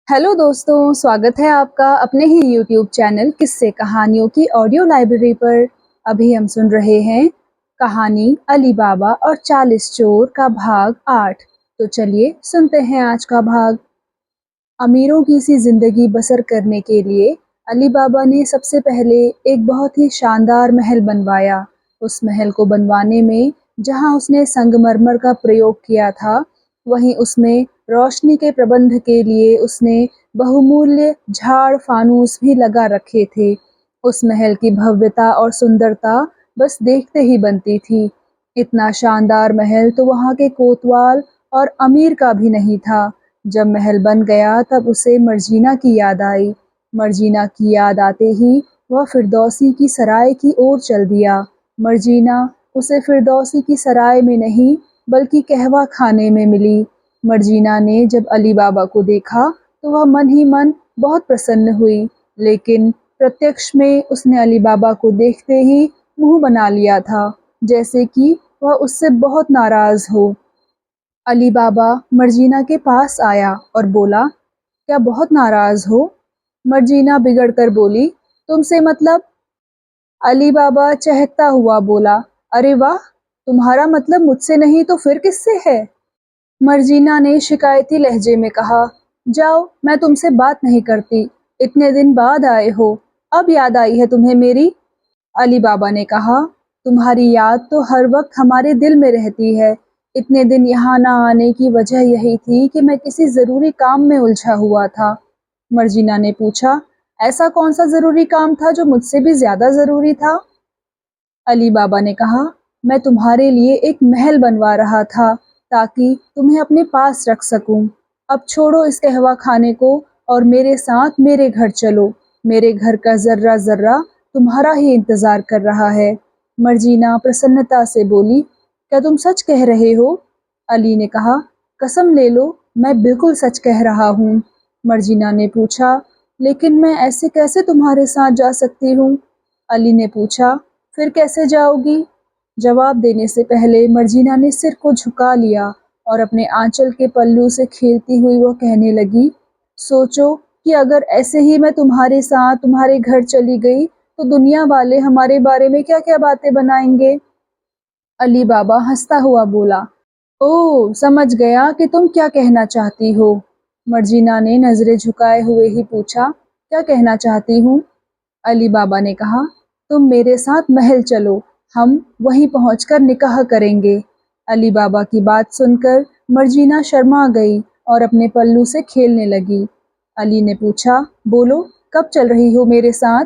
Hello दोस्तों, स्वागत है आपका अपने ही यूट्यूब चैनल किस्से कहानियों की ऑडियो लाइब्रेरी पर। अभी हम सुन रहे हैं कहानी अली बाबा और 40 चोर का भाग 8। तो चलिए सुनते हैं आज का भाग। अमीरों की सी जिंदगी बसर करने के लिए अली बाबा ने सबसे पहले एक बहुत ही शानदार महल बनवाया। उस महल को बनवाने में जहां उसने संगमरमर का प्रयोग किया था, वहीं उसमें रोशनी के प्रबंध के लिए उसने बहुमूल्य झाड़ फानूस भी लगा रखे थे। उस महल की भव्यता और सुंदरता बस देखते ही बनती थी। इतना शानदार महल तो वहां के कोतवाल और अमीर का भी नहीं था। जब महल बन गया तब उसे मर्जीना की याद आई। मर्जीना की याद आते ही वह फिरदौसी की सराय की ओर चल दिया। मर्जीना उसे फिरदौसी की सराय में नहीं बल्कि कहवा खाने में मिली। मर्जीना ने जब अली बाबा को देखा तो वह मन ही मन बहुत प्रसन्न हुई, लेकिन प्रत्यक्ष में उसने अली बाबा को देखते ही मुंह बना लिया था, जैसे कि वह उससे बहुत नाराज हो। अली बाबा मर्जीना के पास आया और बोला, क्या बहुत नाराज हो? मर्जीना बिगड़ कर बोली, तुमसे मतलब? अली बाबा चहकता हुआ बोला, अरे वाह, तुम्हारा मतलब मुझसे नहीं तो फिर किससे है? मर्जीना ने शिकायती लहजे में कहा, जाओ, मैं तुमसे बात नहीं करती। इतने दिन बाद आए हो, अब याद आई है तुम्हें मेरी? अली बाबा ने कहा, तुम्हारी याद तो हर वक्त हमारे दिल में रहती है। इतने दिन यहाँ ना आने की वजह यही थी कि मैं किसी ज़रूरी काम में उलझा हुआ था। मर्जीना ने पूछा, ऐसा कौन सा ज़रूरी काम था जो मुझसे भी ज़्यादा ज़रूरी था? अली बाबा ने कहा, मैं तुम्हारे लिए एक महल बनवा रहा था ताकि तुम्हें अपने पास रख सकूं। अब छोड़ो इस कहवा खाने को और मेरे साथ मेरे घर चलो। मेरे घर का जर्रा जर्रा तुम्हारा ही इंतजार कर रहा है। मर्जीना प्रसन्नता से बोली, क्या तुम सच कह रहे हो? अली ने कहा, कसम ले लो, मैं बिल्कुल सच कह रहा हूँ। मर्जीना ने पूछा, लेकिन मैं ऐसे कैसे तुम्हारे साथ जा सकती हूँ? अली ने पूछा, फिर कैसे जाओगी? जवाब देने से पहले मर्जीना ने सिर को झुका लिया और अपने आंचल के पल्लू से खेलती हुई वह कहने लगी, सोचो कि अगर ऐसे ही मैं तुम्हारे साथ तुम्हारे घर चली गई तो दुनिया वाले हमारे बारे में क्या-क्या बातें बनाएंगे। अली बाबा हंसता हुआ बोला, ओह, समझ गया कि तुम क्या कहना चाहती हो। मर्जीना ने नजरें झुकाए हुए ही पूछा, क्या कहना चाहती हूँ? अली बाबा ने कहा, तुम मेरे साथ महल चलो, हम वहीं पहुंचकर निकाह करेंगे। अली बाबा की बात सुनकर मर्जीना शर्मा गई और अपने पल्लू से खेलने लगी। अली ने पूछा, बोलो, कब चल रही हो मेरे साथ?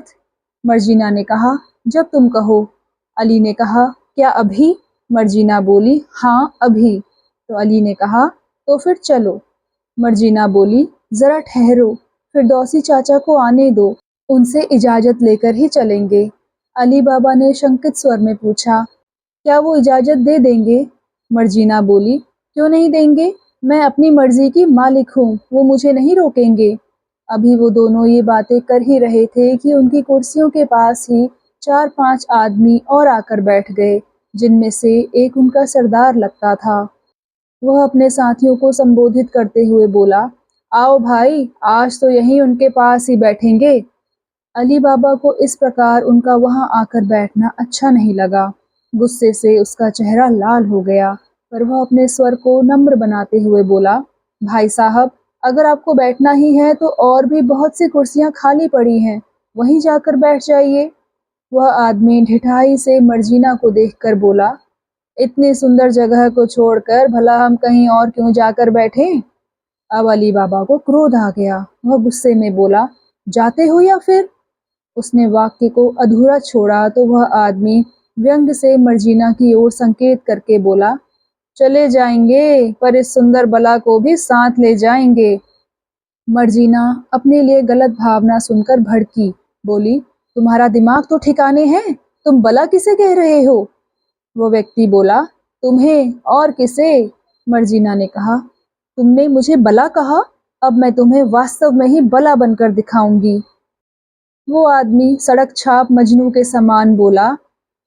मर्जीना ने कहा, जब तुम कहो। अली ने कहा, क्या अभी? मर्जीना बोली, हाँ अभी। तो अली ने कहा, तो फिर चलो। मर्जीना बोली, जरा ठहरो, फिरदौसी चाचा को आने दो, उनसे इजाजत लेकर ही चलेंगे। अली बाबा ने शंकित स्वर में पूछा, क्या वो इजाजत दे देंगे? मर्जीना बोली, क्यों नहीं देंगे? मैं अपनी मर्जी की मालिक हूँ, वो मुझे नहीं रोकेंगे। अभी वो दोनों ये बातें कर ही रहे थे कि उनकी कुर्सियों के पास ही 4-5 आदमी और आकर बैठ गए, जिनमें से एक उनका सरदार लगता था। वह अपने साथियों को संबोधित करते हुए बोला, आओ भाई, आज तो यहीं उनके पास ही बैठेंगे। अली बाबा को इस प्रकार उनका वहां आकर बैठना अच्छा नहीं लगा। गुस्से से उसका चेहरा लाल हो गया, पर वह अपने स्वर को नम्र बनाते हुए बोला, भाई साहब, अगर आपको बैठना ही है तो और भी बहुत सी कुर्सियां खाली पड़ी हैं, वहीं जाकर बैठ जाइए। वह आदमी ढिठाई से मर्जीना को देखकर बोला, इतनी सुंदर जगह को छोड़कर भला हम कहीं और क्यों जाकर बैठें? अब अली बाबा को क्रोध आ गया। वह गुस्से में बोला, जाते हो या फिर? उसने वाक्य को अधूरा छोड़ा तो वह आदमी व्यंग से मर्जीना की ओर संकेत करके बोला, चले जाएंगे, पर इस सुंदर बला को भी साथ ले जाएंगे। मर्जीना अपने लिए गलत भावना सुनकर भड़की, बोली, तुम्हारा दिमाग तो ठिकाने है, तुम बला किसे कह रहे हो? वो व्यक्ति बोला, तुम्हें और किसे? मर्जीना ने कहा, तुमने मुझे बला कहा, अब मैं तुम्हें वास्तव में ही बला बनकर दिखाऊंगी। वो आदमी सड़क छाप मजनू के समान बोला,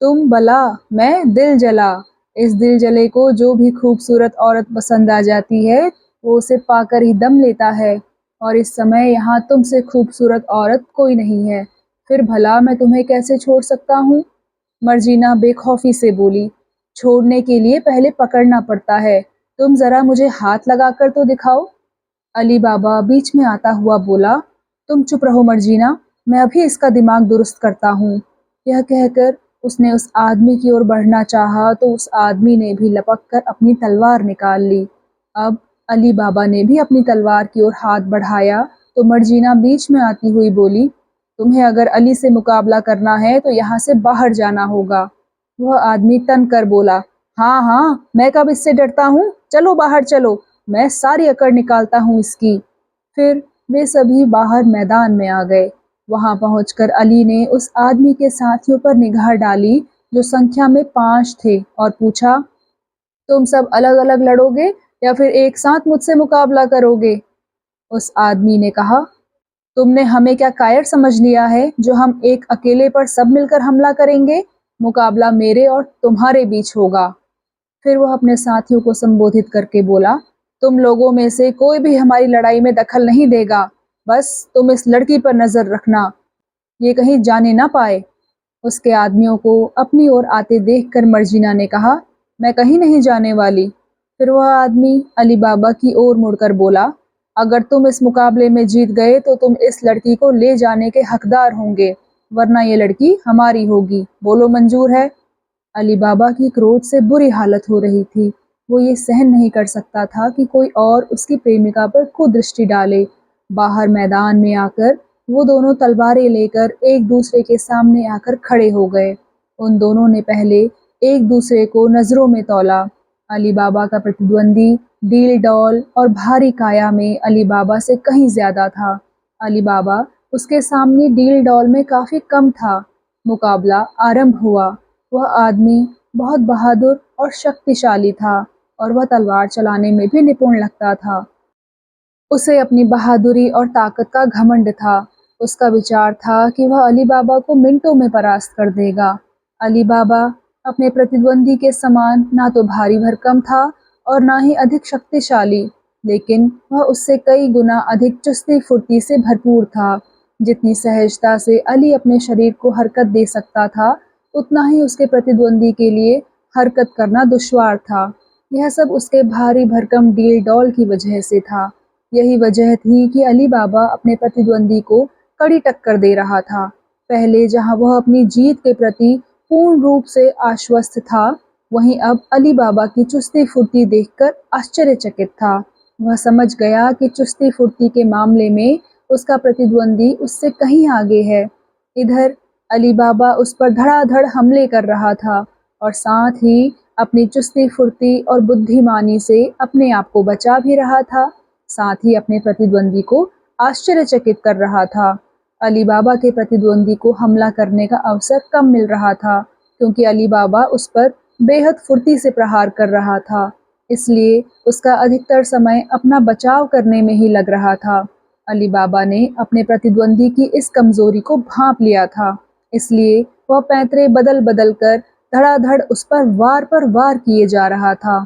तुम बला, मैं दिल जला। इस दिल जले को जो भी खूबसूरत औरत पसंद आ जाती है, वो उसे पाकर ही दम लेता है। और इस समय यहाँ तुमसे खूबसूरत औरत कोई नहीं है। फिर भला मैं तुम्हें कैसे छोड़ सकता हूँ? मर्जीना बेखौफी से बोली। छोड़ने के लिए पहले पकड़ना पड़ता है। तुम जरा मुझे हाथ लगाकर तो दिखाओ। अली बाबा बीच में आता हुआ बोला, तुम चुप रहो मर्जीना, मैं अभी इसका दिमाग दुरुस्त करता हूँ। यह कहकर उसने उस आदमी की ओर बढ़ना चाहा तो उस आदमी ने भी लपक कर अपनी तलवार निकाल ली। अब अली बाबा ने भी अपनी तलवार की ओर हाथ बढ़ाया तो मर्जीना बीच में आती हुई बोली, तुम्हें अगर अली से मुकाबला करना है तो यहाँ से बाहर जाना होगा। वह आदमी तन कर बोला, हाँ हाँ, मैं कब इससे डरता हूँ, चलो बाहर चलो, मैं सारी अकड़ निकालता हूँ इसकी। फिर वे सभी बाहर मैदान में आ गए। वहां पहुंचकर अली ने उस आदमी के साथियों पर निगाह डाली जो संख्या में 5 थे और पूछा, तुम सब अलग अलग लड़ोगे या फिर एक साथ मुझसे मुकाबला करोगे? उस आदमी ने कहा, तुमने हमें क्या कायर समझ लिया है जो हम एक अकेले पर सब मिलकर हमला करेंगे? मुकाबला मेरे और तुम्हारे बीच होगा। फिर वह अपने साथियों को संबोधित करके बोला, तुम लोगों में से कोई भी हमारी लड़ाई में दखल नहीं देगा। बस तुम इस लड़की पर नजर रखना, ये कहीं जाने ना पाए। उसके आदमियों को अपनी ओर आते देखकर मर्जीना ने कहा, मैं कहीं नहीं जाने वाली। फिर वह आदमी अली बाबा की ओर मुड़कर बोला, अगर तुम इस मुकाबले में जीत गए तो तुम इस लड़की को ले जाने के हकदार होंगे, वरना ये लड़की हमारी होगी। बोलो मंजूर है? अली बाबा की क्रोध से बुरी हालत हो रही थी। वो ये सहन नहीं कर सकता था कि कोई और उसकी प्रेमिका पर कुदृष्टि डाले। बाहर मैदान में आकर वो दोनों तलवारें लेकर एक दूसरे के सामने आकर खड़े हो गए। उन दोनों ने पहले एक दूसरे को नजरों में तौला। अली बाबा का प्रतिद्वंदी डील डॉल और भारी काया में अली बाबा से कहीं ज्यादा था। अली बाबा उसके सामने डील डॉल में काफी कम था। मुकाबला आरंभ हुआ। वह आदमी बहुत बहादुर और शक्तिशाली था और वह तलवार चलाने में भी निपुण लगता था। उसे अपनी बहादुरी और ताकत का घमंड था। उसका विचार था कि वह अली बाबा को मिनटों में परास्त कर देगा। अली बाबा अपने प्रतिद्वंदी के समान ना तो भारी भरकम था और ना ही अधिक शक्तिशाली, लेकिन वह उससे कई गुना अधिक चुस्ती फुर्ती से भरपूर था। जितनी सहजता से अली अपने शरीर को हरकत दे सकता था, उतना ही उसके प्रतिद्वंदी के लिए हरकत करना दुश्वार था। यह सब उसके भारी भरकम डील डॉल की वजह से था। यही वजह थी कि अली बाबा अपने प्रतिद्वंदी को कड़ी टक्कर दे रहा था। पहले जहां वह अपनी जीत के प्रति पूर्ण रूप से आश्वस्त था, वहीं अब अली बाबा की चुस्ती फुर्ती देखकर आश्चर्यचकित था। वह समझ गया कि चुस्ती फुर्ती के मामले में उसका प्रतिद्वंदी उससे कहीं आगे है। इधर अली बाबा उस पर धड़ाधड़ हमले कर रहा था और साथ ही अपनी चुस्ती फुर्ती और बुद्धिमानी से अपने आप को बचा भी रहा था, साथ ही अपने प्रतिद्वंदी को आश्चर्यचकित कर रहा था। अली बाबा के प्रतिद्वंदी को हमला करने का अवसर कम मिल रहा था क्योंकि अली बाबा उस पर बेहद फुर्ती से प्रहार कर रहा था, इसलिए उसका अधिकतर समय अपना बचाव करने में ही लग रहा था। अली बाबा ने अपने प्रतिद्वंदी की इस कमजोरी को भांप लिया था, इसलिए वह पैंतरे बदल बदल कर धड़ाधड़ उस पर वार किए जा रहा था।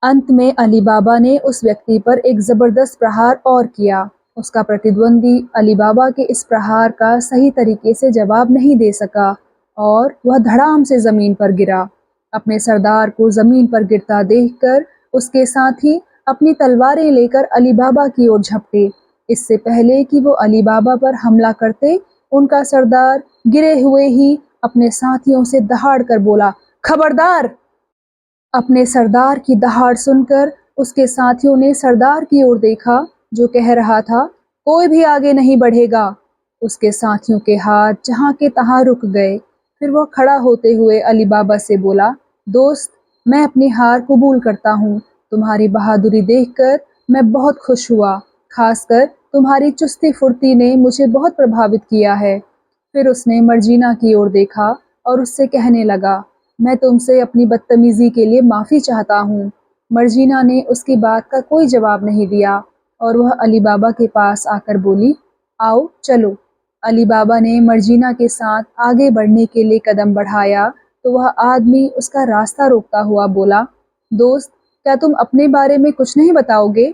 अंत में अली बाबा ने उस व्यक्ति पर एक जबरदस्त प्रहार और किया। उसका प्रतिद्वंदी अली बाबा के इस प्रहार का सही तरीके से जवाब नहीं दे सका और वह धड़ाम से जमीन पर गिरा। अपने सरदार को जमीन पर गिरता देखकर उसके साथी अपनी तलवारें लेकर अली बाबा की ओर झपटे। इससे पहले कि वो अली बाबा पर हमला करते, उनका सरदार गिरे हुए ही अपने साथियों से दहाड़ कर बोला, खबरदार! अपने सरदार की दहाड़ सुनकर उसके साथियों ने सरदार की ओर देखा जो कह रहा था, कोई भी आगे नहीं बढ़ेगा। उसके साथियों के हाथ जहां के तहां रुक गए। फिर वह खड़ा होते हुए अली बाबा से बोला, दोस्त, मैं अपनी हार कबूल करता हूँ। तुम्हारी बहादुरी देखकर मैं बहुत खुश हुआ। खासकर तुम्हारी चुस्ती फुर्ती ने मुझे बहुत प्रभावित किया है। फिर उसने मर्जीना की ओर देखा और उससे कहने लगा, मैं तुमसे अपनी बदतमीजी के लिए माफ़ी चाहता हूँ। मर्जीना ने उसकी बात का कोई जवाब नहीं दिया और वह अली बाबा के पास आकर बोली, आओ चलो। अली बाबा ने मर्जीना के साथ आगे बढ़ने के लिए कदम बढ़ाया तो वह आदमी उसका रास्ता रोकता हुआ बोला, दोस्त, क्या तुम अपने बारे में कुछ नहीं बताओगे?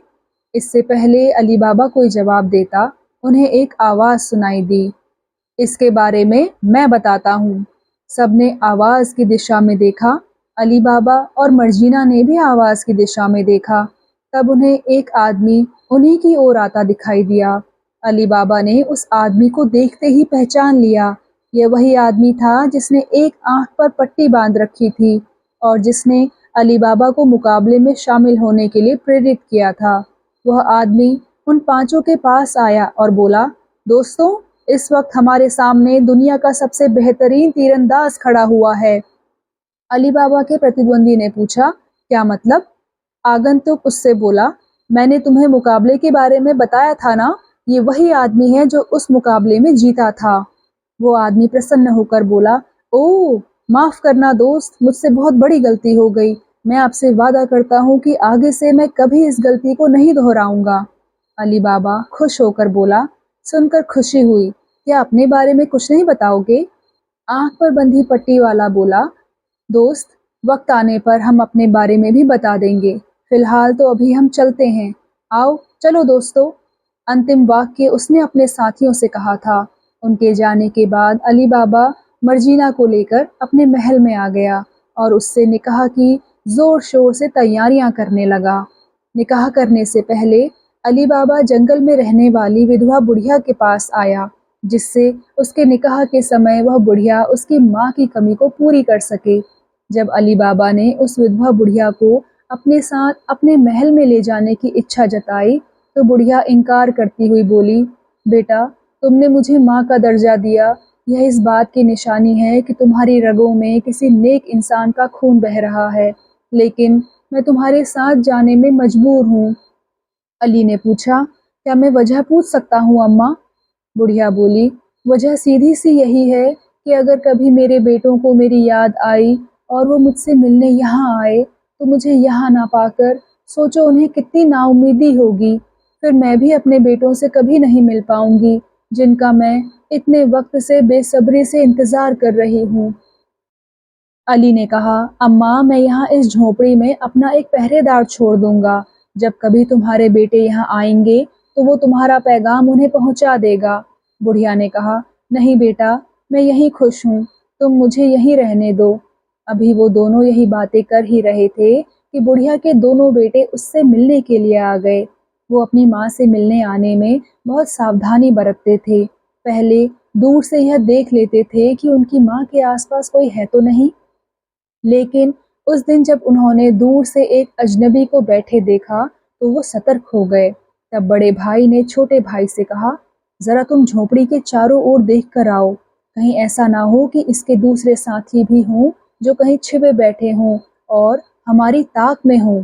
इससे पहले अली बाबा कोई जवाब देता, उन्हें एक आवाज़ सुनाई दी, इसके बारे में मैं बताता हूँ। सबने आवाज़ की दिशा में देखा। अली बाबा और मर्जीना ने भी आवाज़ की दिशा में देखा। तब उन्हें एक आदमी उन्हीं की ओर आता दिखाई दिया। अली बाबा ने उस आदमी को देखते ही पहचान लिया। यह वही आदमी था जिसने एक आँख पर पट्टी बांध रखी थी और जिसने अली बाबा को मुकाबले में शामिल होने के लिए प्रेरित किया था। वह आदमी उन पांचों के पास आया और बोला, दोस्तों, इस वक्त हमारे सामने दुनिया का सबसे बेहतरीन तीरंदाज खड़ा हुआ है। अली बाबा के प्रतिद्वंदी ने पूछा, क्या मतलब? आगंतुक उससे बोला, मैंने तुम्हें मुकाबले के बारे में बताया था ना, ये वही आदमी है जो उस मुकाबले में जीता था। वो आदमी प्रसन्न होकर बोला, ओह, माफ करना दोस्त, मुझसे बहुत बड़ी गलती हो गई। मैं आपसे वादा करता हूँ कि आगे से मैं कभी इस गलती को नहीं दोहराऊंगा। अली बाबा खुश होकर बोला, सुनकर खुशी हुई। क्या अपने बारे में कुछ नहीं बताओगे? आंख पर बंधी पट्टी वाला बोला, दोस्त, वक्त आने पर हम अपने बारे में भी बता देंगे। फिलहाल तो अभी हम चलते हैं। आओ, चलो दोस्तों। अंतिम वाक्य उसने अपने साथियों से कहा था। उनके जाने के बाद अली बाबा मर्जीना को लेकर अपने महल में आ गया और उससे निकाह की जोर शोर से तैयारियां करने लगा। निकाह करने से पहले अली बाबा जंगल में रहने वाली विधवा बुढ़िया के पास आया, जिससे उसके निकाह के समय वह बुढ़िया उसकी माँ की कमी को पूरी कर सके। जब अली बाबा ने उस विधवा बुढ़िया को अपने साथ अपने महल में ले जाने की इच्छा जताई, तो बुढ़िया इनकार करती हुई बोली, बेटा, तुमने मुझे माँ का दर्जा दिया, यह इस बात की निशानी है कि तुम्हारी रगों में किसी नेक इंसान का खून बह रहा है, लेकिन मैं तुम्हारे साथ जाने में मजबूर हूँ। अली ने पूछा, क्या मैं वजह पूछ सकता हूँ अम्मा? बुढ़िया बोली, वजह सीधी सी यही है कि अगर कभी मेरे बेटों को मेरी याद आई और वो मुझसे मिलने यहाँ आए, तो मुझे यहाँ ना पाकर सोचो उन्हें कितनी नाउम्मीदी होगी। फिर मैं भी अपने बेटों से कभी नहीं मिल पाऊंगी, जिनका मैं इतने वक्त से बेसब्री से इंतजार कर रही हूँ। अली ने कहा, अम्मा, मैं यहाँ इस झोपड़ी में अपना एक पहरेदार छोड़ दूंगा। जब कभी तुम्हारे बेटे यहाँ आएंगे तो वो तुम्हारा पैगाम उन्हें पहुँचा देगा। बुढ़िया ने कहा, नहीं बेटा, मैं यहीं खुश हूँ, तुम मुझे यहीं रहने दो। अभी वो दोनों यही बातें कर ही रहे थे कि बुढ़िया के दोनों बेटे उससे मिलने के लिए आ गए। वो अपनी माँ से मिलने आने में बहुत सावधानी बरतते थे। पहले दूर से यह देख लेते थे कि उनकी माँ के आसपास कोई है तो नहीं, लेकिन उस दिन जब उन्होंने दूर से एक अजनबी को बैठे देखा तो वो सतर्क हो गए। तब बड़े भाई ने छोटे भाई से कहा, जरा तुम झोपड़ी के चारों ओर देख कर आओ, कहीं ऐसा ना हो कि इसके दूसरे साथी भी हों जो कहीं छिपे बैठे हों और हमारी ताक में हों।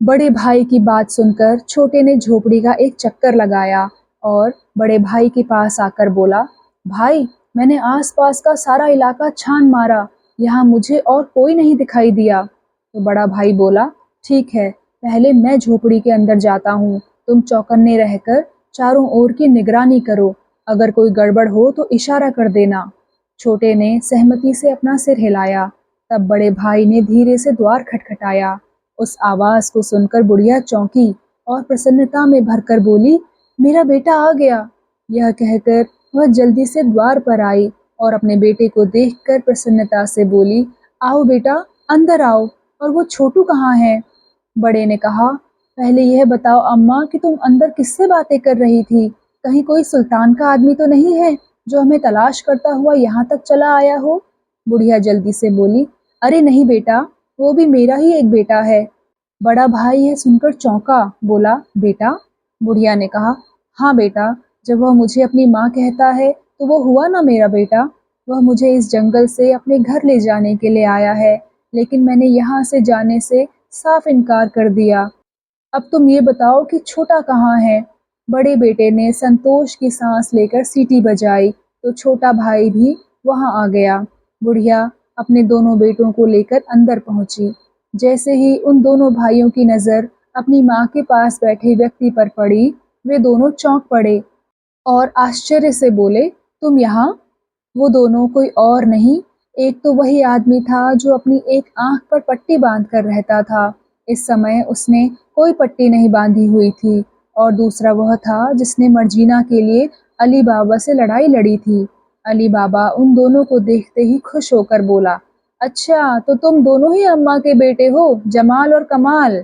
बड़े भाई की बात सुनकर छोटे ने झोपड़ी का एक चक्कर लगाया और बड़े भाई के पास आकर बोला, भाई, मैंने आसपास का सारा इलाका छान मारा, यहाँ मुझे और कोई नहीं दिखाई दिया। तो बड़ा भाई बोला, ठीक है, पहले मैं झोपड़ी के अंदर जाता हूँ, तुम चौकन्ने रहकर चारों ओर की निगरानी करो, अगर कोई गड़बड़ हो तो इशारा कर देना। छोटे ने सहमति से अपना सिर हिलाया। तब बड़े भाई ने धीरे से द्वार खटखटाया। उस आवाज को सुनकर बुढ़िया चौंकी और प्रसन्नता में भरकर बोली, मेरा बेटा आ गया। यह कहकर वह जल्दी से द्वार पर आई और अपने बेटे को देखकर प्रसन्नता से बोली, आओ बेटा, अंदर आओ। और वो छोटू कहाँ है? बड़े ने कहा, पहले यह बताओ अम्मा कि तुम अंदर किससे बातें कर रही थी? कहीं कोई सुल्तान का आदमी तो नहीं है जो हमें तलाश करता हुआ यहाँ तक चला आया हो? बुढ़िया जल्दी से बोली, अरे नहीं बेटा, वो भी मेरा ही एक बेटा है। बड़ा भाई यह सुनकर चौंका, बोला, बेटा? बुढ़िया ने कहा, हाँ बेटा, जब वह मुझे अपनी माँ कहता है तो वो हुआ ना मेरा बेटा। वह मुझे इस जंगल से अपने घर ले जाने के लिए आया है, लेकिन मैंने यहाँ से जाने से साफ इनकार कर दिया। अब तुम ये बताओ कि छोटा कहाँ है? बड़े बेटे ने संतोष की सांस लेकर सीटी बजाई तो छोटा भाई भी वहां आ गया। बुढ़िया अपने दोनों बेटों को लेकर अंदर पहुंची। जैसे ही उन दोनों भाइयों की नजर अपनी माँ के पास बैठे व्यक्ति पर पड़ी, वे दोनों चौंक पड़े और आश्चर्य से बोले, तुम यहाँ? वो दोनों कोई और नहीं, एक तो वही आदमी था जो अपनी एक आंख पर पट्टी बांध कर रहता था इस समय उसने कोई पट्टी नहीं बांधी हुई थी और दूसरा वह था जिसने मर्जीना के लिए अली बाबा से लड़ाई लड़ी थी। अली बाबा उन दोनों को देखते ही खुश होकर बोला, अच्छा तो तुम दोनों ही अम्मा के बेटे हो, जमाल और कमाल।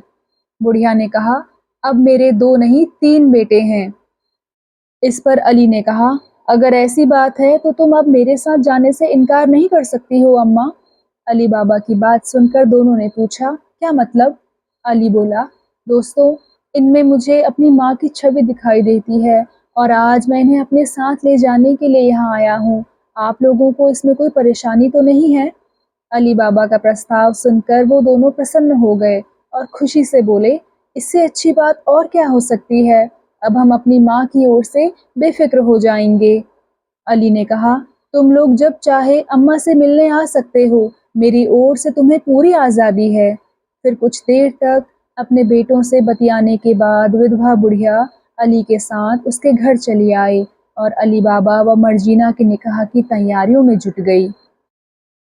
बुढ़िया ने कहा, अब मेरे 2 नहीं 3 बेटे हैं। इस पर अली ने कहा, अगर ऐसी बात है तो तुम अब मेरे साथ जाने से इनकार नहीं कर सकती हो अम्मा। अली बाबा की बात सुनकर दोनों ने पूछा, क्या मतलब? अली बोला, दोस्तों, इनमें मुझे अपनी माँ की छवि दिखाई देती है और आज मैं इन्हें अपने साथ ले जाने के लिए यहाँ आया हूँ। आप लोगों को इसमें कोई परेशानी तो नहीं है? अली बाबा का प्रस्ताव सुनकर वो दोनों प्रसन्न हो गए और खुशी से बोले, इससे अच्छी बात और क्या हो सकती है? अब हम अपनी माँ की ओर से बेफिक्र हो जाएंगे। अली ने कहा, तुम लोग जब चाहे अम्मा से मिलने आ सकते हो, मेरी ओर से तुम्हें पूरी आज़ादी है। फिर कुछ देर तक अपने बेटों से बतियाने के बाद विधवा बुढ़िया अली के साथ उसके घर चली आई और अली बाबा व मर्जीना के निकाह की तैयारियों में जुट गई।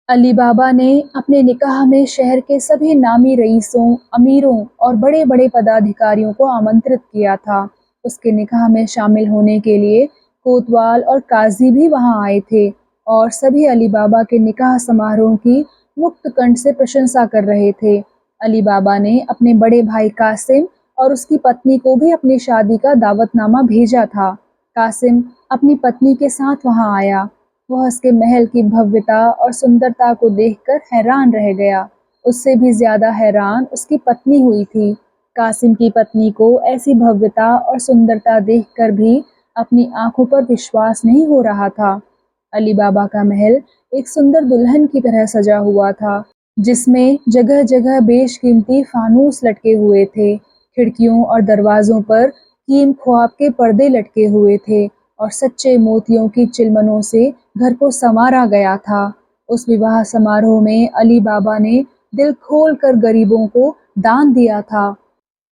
अली बाबा ने अपने निकाह में शहर के सभी नामी रईसों, अमीरों और बड़े-बड़े पदाधिकारियों को आमंत्रित किया था। उसके निकाह में शामिल होने के लिए कोतवाल और काजी भी वहां आए थे और सभी अली बाबा के निकाह समारोह की मुक्त कंठ से प्रशंसा कर रहे थे। अली बाबा ने अपने बड़े भाई कासिम और उसकी पत्नी को भी अपनी शादी का दावतनामा भेजा था। कासिम अपनी पत्नी के साथ वहां आया। वह उसके महल की भव्यता और सुंदरता को देखकर हैरान रह गया। उससे भी ज्यादा हैरान उसकी पत्नी हुई थी। कासिम की पत्नी को ऐसी भव्यता और सुंदरता देखकर भी अपनी आंखों पर विश्वास नहीं हो रहा था। अली बाबा का महल एक सुंदर दुल्हन की तरह सजा हुआ था, जिसमें जगह-जगह बेशकीमती फानूस लटके हुए थे। खिड़कियों और दरवाजों पर कीम ख्वाब के पर्दे लटके हुए थे और सच्चे मोतियों की चिलमनों से घर को संवारा गया था। उस विवाह समारोह में अली बाबा ने दिल खोल कर गरीबों को दान दिया था।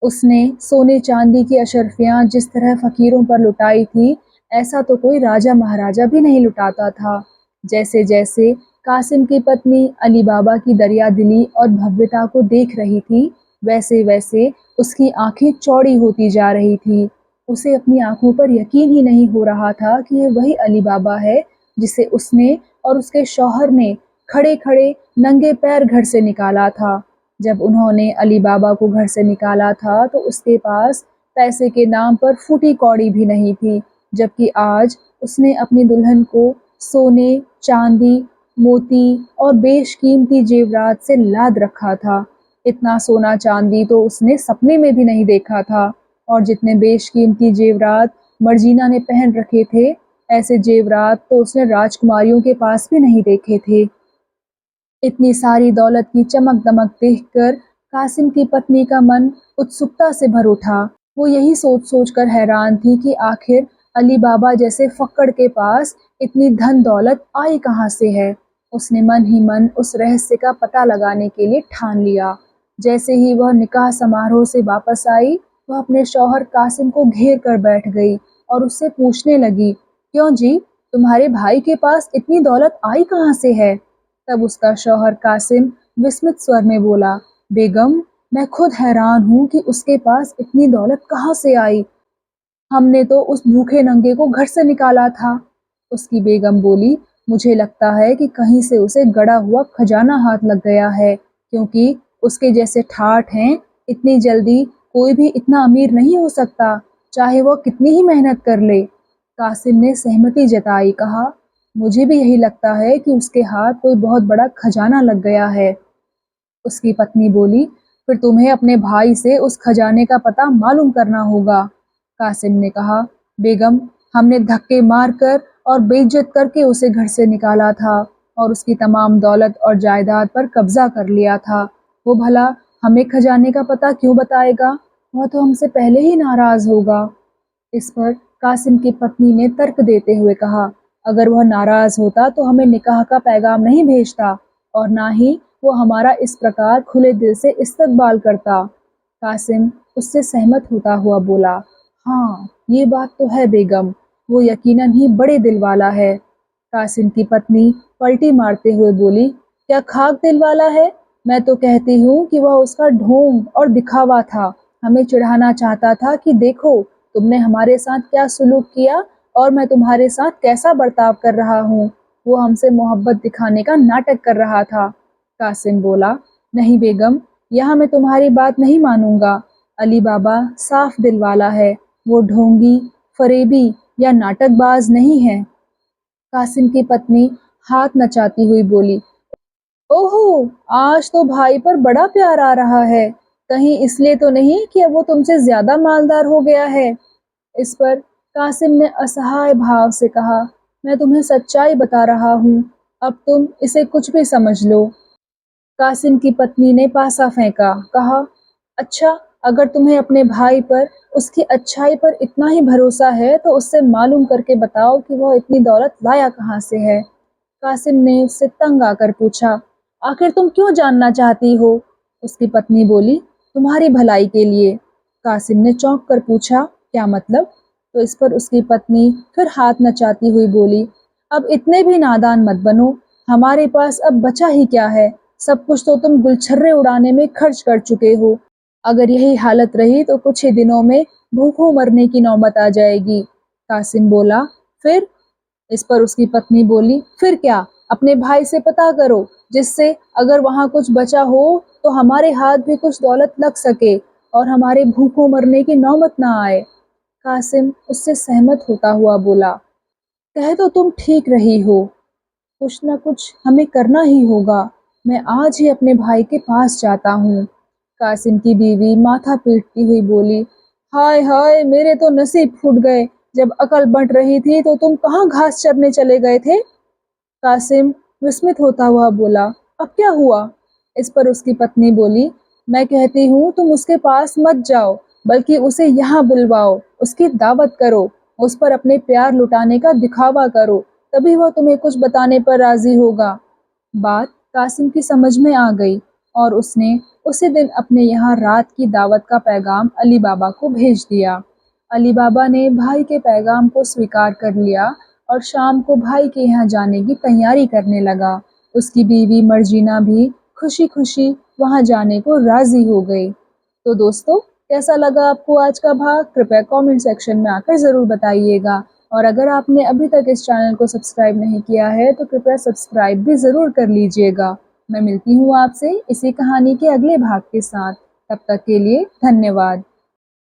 उसने सोने चांदी की अशर्फियां जिस तरह फकीरों पर लुटाई थी, ऐसा तो कोई राजा महाराजा भी नहीं लुटाता था। जैसे जैसे कासिम की पत्नी अली बाबा की दरिया दिली और भव्यता को देख रही थी, वैसे वैसे उसकी आंखें चौड़ी होती जा रही थी। उसे अपनी आंखों पर यकीन ही नहीं हो रहा था कि ये वही अली बाबा है जिसे उसने और उसके शौहर ने खड़े खड़े नंगे पैर घर से निकाला था। जब उन्होंने अली बाबा को घर से निकाला था तो उसके पास पैसे के नाम पर फूटी कौड़ी भी नहीं थी, जबकि आज उसने अपनी दुल्हन को सोने, चांदी, मोती और बेशकीमती जेवरात से लाद रखा था। इतना सोना चांदी तो उसने सपने में भी नहीं देखा था और जितने बेशकीमती जेवरात मर्जीना ने पहन रखे थे, ऐसे जेवरात तो उसने राजकुमारियों के पास भी नहीं देखे थे। इतनी सारी दौलत की चमक-दमक देखकर कासिम की पत्नी का मन उत्सुकता से भर उठा। वो यही सोच-सोच कर हैरान थी कि आखिर अली बाबा जैसे फक्कड़ के पास इतनी धन दौलत आई कहाँ से है। उसने मन ही मन उस रहस्य का पता लगाने के लिए ठान लिया। जैसे ही वह निकाह समारोह से वापस आई, वह अपने शौहर कासिम को घेर कर बैठ गई और उससे पूछने लगी, क्यों जी, तुम्हारे भाई के पास इतनी दौलत आई कहाँ से है? तब उसका शौहर कासिम विस्मित स्वर में बोला, बेगम, मैं खुद हैरान हूँ कि उसके पास इतनी दौलत कहाँ से आई। हमने तो उस भूखे नंगे को घर से निकाला था। उसकी बेगम बोली, मुझे लगता है कि कहीं से उसे गड़ा हुआ खजाना हाथ लग गया है, क्योंकि उसके जैसे ठाठ हैं, इतनी जल्दी कोई भी इतना अमीर नहीं हो सकता, चाहे वो कितनी ही मेहनत कर ले। कासिम ने सहमति जताई, कहा, मुझे भी यही लगता है कि उसके हाथ कोई बहुत बड़ा खजाना लग गया है। उसकी पत्नी बोली, फिर तुम्हें अपने भाई से उस खजाने का पता मालूम करना होगा। कासिम ने कहा, बेगम, हमने धक्के मारकर और बेइज्जत करके उसे घर से निकाला था और उसकी तमाम दौलत और जायदाद पर कब्जा कर लिया था। वो भला हमें खजाने का पता क्यों बताएगा? वह तो हमसे पहले ही नाराज होगा। इस पर कासिम की पत्नी ने तर्क देते हुए कहा, अगर वह नाराज होता तो हमें निकाह का पैगाम नहीं भेजता और ना ही वो हमारा इस प्रकार खुले दिल से इस्तकबाल करता। कासिम उससे सहमत होता हुआ बोला, हाँ, ये बात तो है बेगम, वो यकीनन ही बड़े दिल वाला है। कासिम की पत्नी पलटी मारते हुए बोली, क्या खाक दिल वाला है? मैं तो कहती हूँ कि वह उसका ढोंग और दिखावा था। हमें चिढ़ाना चाहता था कि देखो तुमने हमारे साथ क्या सुलूक किया और मैं तुम्हारे साथ कैसा बर्ताव कर रहा हूँ। वो हमसे मोहब्बत दिखाने का नाटक कर रहा था। कासिम बोला, नहीं बेगम, यहाँ मैं तुम्हारी बात नहीं मानूंगा। अली बाबा साफ दिल वाला है, वो ढोंगी, फरेबी या नाटकबाज नहीं है। कासिम की पत्नी हाथ नचाती हुई बोली, ओहो, आज तो भाई पर बड़ा प्यार आ रहा है। कहीं इसलिए तो नहीं कि अब वो तुमसे ज्यादा मालदार हो गया है। इस पर कासिम ने असहाय भाव से कहा, मैं तुम्हें सच्चाई बता रहा हूँ, अब तुम इसे कुछ भी समझ लो। कासिम की पत्नी ने पासा फेंका, कहा, अच्छा, अगर तुम्हें अपने भाई पर, उसकी अच्छाई पर इतना ही भरोसा है तो उससे मालूम करके बताओ कि वह इतनी दौलत लाया कहाँ से है। कासिम ने उससे तंग आकर पूछा, आखिर तुम क्यों जानना चाहती हो? उसकी पत्नी बोली, तुम्हारी भलाई के लिए। कासिम ने चौंक कर पूछा, क्या मतलब? तो इस पर उसकी पत्नी फिर हाथ नचाती हुई बोली, अब इतने भी नादान मत बनो, हमारे पास अब बचा ही क्या है, सब कुछ तो तुम गुलछर्रे उड़ाने में खर्च कर चुके हो। अगर यही हालत रही तो कुछ ही दिनों में भूखों मरने की नौबत आ जाएगी। कासिम बोला, फिर? इस पर उसकी पत्नी बोली, फिर क्या, अपने भाई से पता करो, जिससे अगर वहां कुछ बचा हो तो हमारे हाथ भी कुछ दौलत लग सके और हमारे भूखों मरने की नौबत ना आए। कासिम उससे सहमत होता हुआ बोला, कह तो तुम ठीक रही हो, कुछ न कुछ हमें करना ही होगा। मैं आज ही अपने भाई के पास जाता हूँ। कासिम की बीवी माथा पीटती हुई बोली, हाय हाय, मेरे तो नसीब फूट गए। जब अकल बंट रही थी तो तुम कहाँ घास चरने चले गए थे? कासिम विस्मित होता हुआ बोला, अब क्या हुआ? इस पर उसकी पत्नी बोली, मैं कहती हूँ तुम उसके पास मत जाओ, बल्कि उसे यहाँ बुलवाओ, उसकी दावत करो, उस पर अपने प्यार लुटाने का दिखावा करो, तभी वह तुम्हें कुछ बताने पर राजी होगा। बात कासिम की समझ में आ गई और उसने उसी दिन अपने यहाँ रात की दावत का पैगाम अली बाबा को भेज दिया। अली बाबा ने भाई के पैगाम को स्वीकार कर लिया और शाम को भाई के यहाँ जाने की तैयारी करने लगा। उसकी बीवी मर्जीना भी खुशी खुशी वहाँ जाने को राजी हो गई। तो दोस्तों, कैसा लगा आपको आज का भाग? कृपया कमेंट सेक्शन में आकर ज़रूर बताइएगा। और अगर आपने अभी तक इस चैनल को सब्सक्राइब नहीं किया है तो कृपया सब्सक्राइब भी ज़रूर कर लीजिएगा। मैं मिलती हूँ आपसे इसी कहानी के अगले भाग के साथ। तब तक के लिए धन्यवाद।